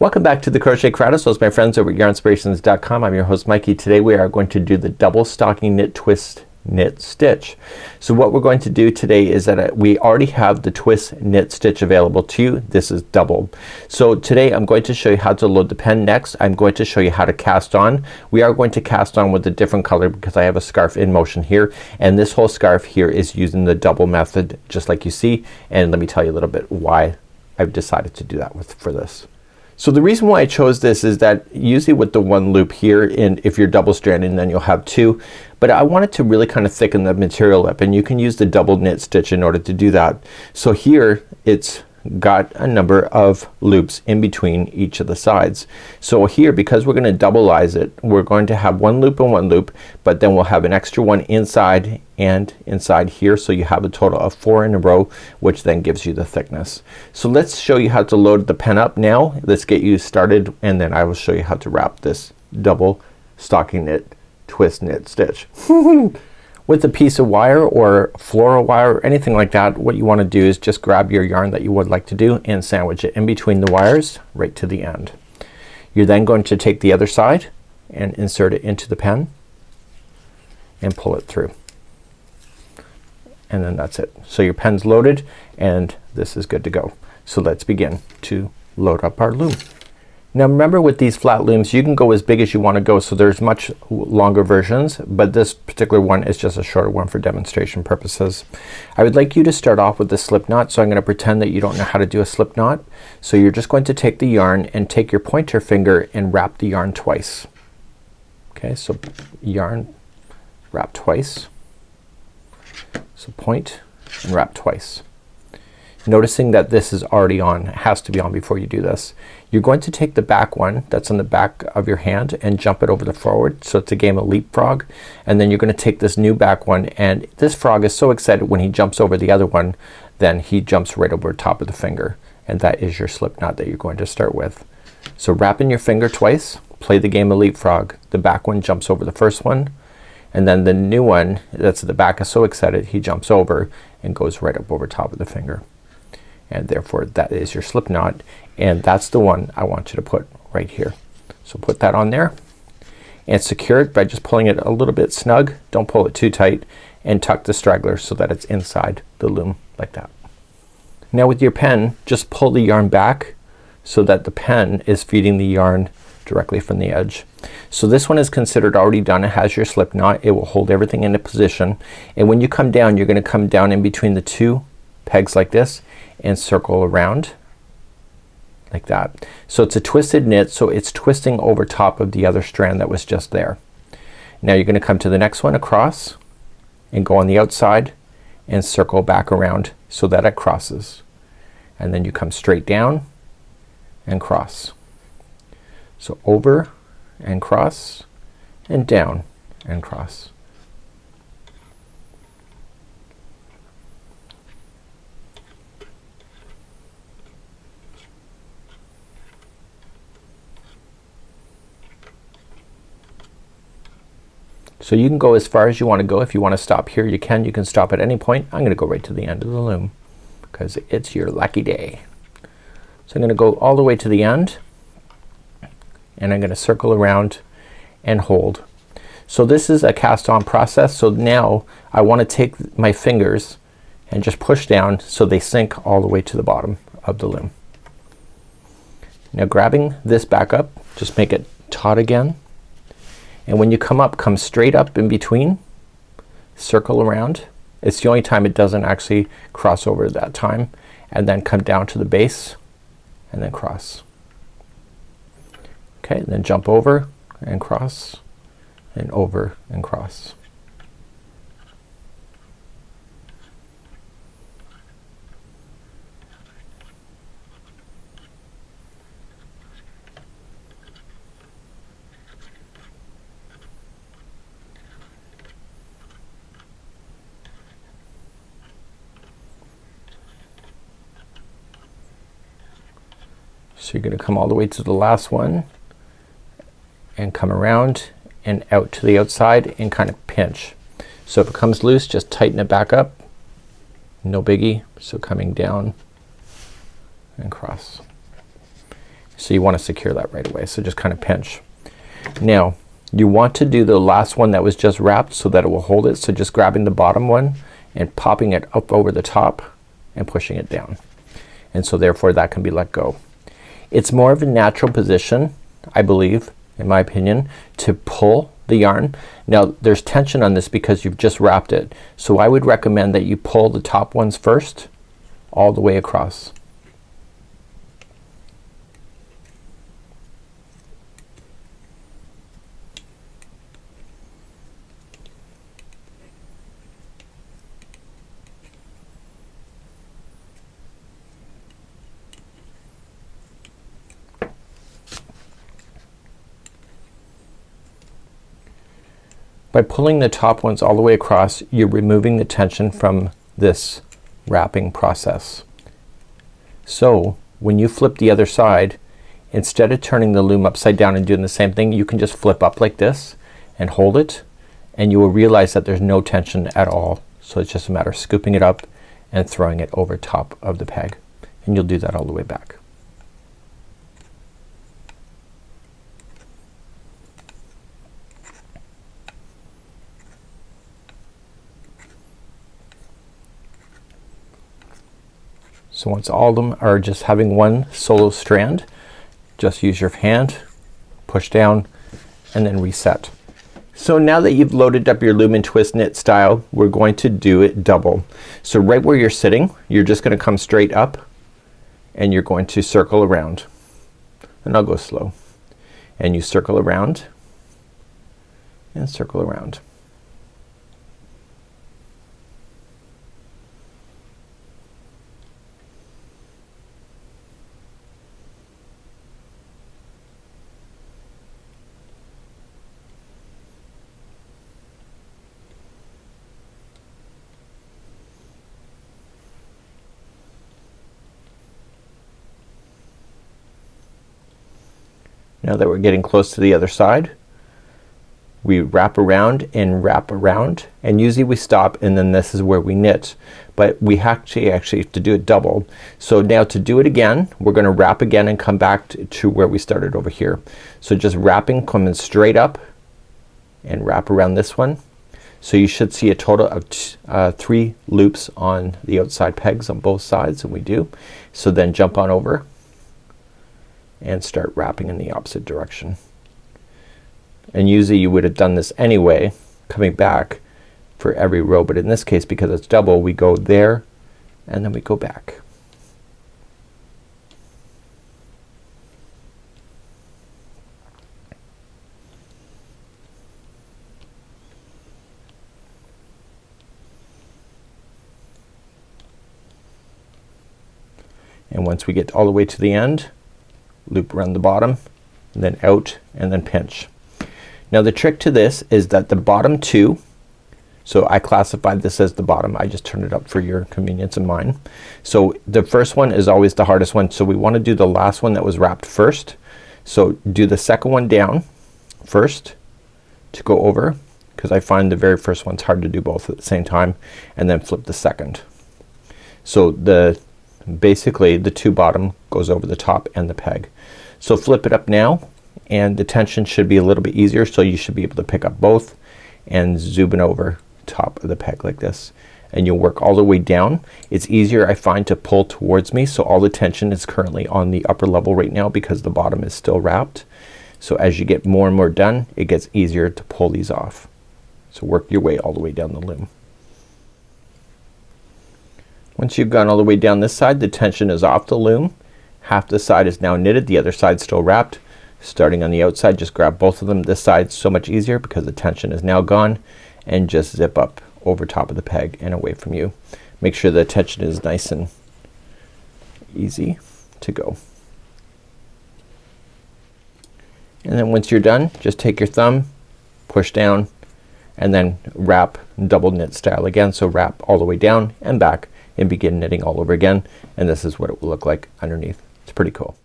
Welcome back to the Crochet Crowd. So, my friends over at yarnspirations.com. I'm your host Mikey. Today we are going to do the double stockinette twist knit stitch. So what we're going to do today is that we already have the twist knit stitch available to you. This is double. So today I'm going to show you how to load the pen. Next I'm going to show you how to cast on. We are going to cast on with a different color because I have a scarf in motion here, and this whole scarf here is using the double method just like you see, and let me tell you a little bit why I've decided to do that for this. So the reason why I chose this is that usually with the one loop here, and if you're double stranded then you'll have two, but I wanted to really kind of thicken the material up, and you can use the double knit stitch in order to do that. So here it's got a number of loops in between each of the sides. So here, because we're gonna doubleize it, we're going to have one loop and one loop, but then we'll have an extra one inside and inside here, so you have a total of 4 in a row, which then gives you the thickness. So let's show you how to load the pen up now. Let's get you started, and then I will show you how to wrap this double stockinette twist knit stitch. With a piece of wire or floral wire or anything like that, what you want to do is just grab your yarn that you would like to do and sandwich it in between the wires right to the end. You're then going to take the other side and insert it into the pen and pull it through, and then that's it. So your pen's loaded and this is good to go. So let's begin to load up our loom. Now remember, with these flat looms you can go as big as you want to go, so there's much longer versions, but this particular one is just a shorter one for demonstration purposes. I would like you to start off with the slip knot, so I'm gonna pretend that you don't know how to do a slip knot. So you're just going to take the yarn and take your pointer finger and wrap the yarn twice. Okay, so yarn, wrap twice. So point and wrap twice. Noticing that this is already on, it has to be on before you do this. You're going to take the back one that's on the back of your hand and jump it over the forward, so it's a game of leapfrog, and then you're gonna take this new back one, and this frog is so excited when he jumps over the other one, then he jumps right over top of the finger, and that is your slip knot that you're going to start with. So wrap in your finger twice, play the game of leapfrog. The back one jumps over the first one, and then the new one that's at the back is so excited he jumps over and goes right up over top of the finger, and therefore that is your slip knot, and that's the one I want you to put right here. So put that on there and secure it by just pulling it a little bit snug. Don't pull it too tight, and tuck the straggler so that it's inside the loom like that. Now with your pen, just pull the yarn back so that the pen is feeding the yarn directly from the edge. So this one is considered already done. It has your slip knot. It will hold everything into position, and when you come down you're gonna come down in between the two pegs like this and circle around like that. So it's a twisted knit, so it's twisting over top of the other strand that was just there. Now you're gonna come to the next one across and go on the outside and circle back around so that it crosses, and then you come straight down and cross. So over and cross and down and cross. So you can go as far as you want to go. If you want to stop here you can. You can stop at any point. I'm gonna go right to the end of the loom because it's your lucky day. So I'm gonna go all the way to the end, and I'm gonna circle around and hold. So this is a cast on process. So now I want to take my fingers and just push down so they sink all the way to the bottom of the loom. Now grabbing this back up, just make it taut again, and when you come up, come straight up in between, circle around. It's the only time it doesn't actually cross over that time, and then come down to the base and then cross. Okay, then jump over and cross and over and cross. So you're gonna come all the way to the last one and come around and out to the outside and kind of pinch. So if it comes loose, just tighten it back up. No biggie. So coming down and cross. So you want to secure that right away. So just kind of pinch. Now you want to do the last one that was just wrapped so that it will hold it. So just grabbing the bottom one and popping it up over the top and pushing it down. And so therefore that can be let go. It's more of a natural position, I believe, in my opinion, to pull the yarn. Now there's tension on this because you've just wrapped it. So I would recommend that you pull the top ones first all the way across. By pulling the top ones all the way across, you're removing the tension from this wrapping process. So when you flip the other side, instead of turning the loom upside down and doing the same thing, you can just flip up like this and hold it, and you will realize that there's no tension at all. So it's just a matter of scooping it up and throwing it over top of the peg, and you'll do that all the way back. So once all of them are just having one solo strand, just use your hand, push down, and then reset. So now that you've loaded up your Loom and Twist Knit style, we're going to do it double. So right where you're sitting, you're just gonna come straight up and you're going to circle around. And I'll go slow. And you circle around and circle around. Now that we're getting close to the other side, we wrap around and wrap around, and usually we stop and then this is where we knit, but we actually have to do it double. So now to do it again, we're gonna wrap again and come back to where we started over here. So just wrapping, coming straight up and wrap around this one. So you should see a total of 3 loops on the outside pegs on both sides, and we do. So then jump on over and start wrapping in the opposite direction. And usually you would have done this anyway, coming back for every row, but in this case because it's double, we go there and then we go back. And once we get all the way to the end, loop around the bottom, and then out, and then pinch. Now the trick to this is that the bottom 2, so I classified this as the bottom, I just turned it up for your convenience and mine. So the first one is always the hardest one, so we want to do the last one that was wrapped first. So do the second one down first to go over, because I find the very first one's hard to do both at the same time, and then flip the second. So basically the 2 bottom goes over the top and the peg. So flip it up now, and the tension should be a little bit easier, so you should be able to pick up both and zoom it over top of the peg like this, and you'll work all the way down. It's easier I find to pull towards me, so all the tension is currently on the upper level right now because the bottom is still wrapped. So as you get more and more done, it gets easier to pull these off. So work your way all the way down the loom. Once you've gone all the way down this side, the tension is off the loom. Half the side is now knitted, the other side still wrapped. Starting on the outside, just grab both of them. This side's so much easier because the tension is now gone, and just zip up over top of the peg and away from you. Make sure the tension is nice and easy to go. And then once you're done, just take your thumb, push down, and then wrap double knit style again. So wrap all the way down and back and begin knitting all over again, and this is what it will look like underneath. It's pretty cool.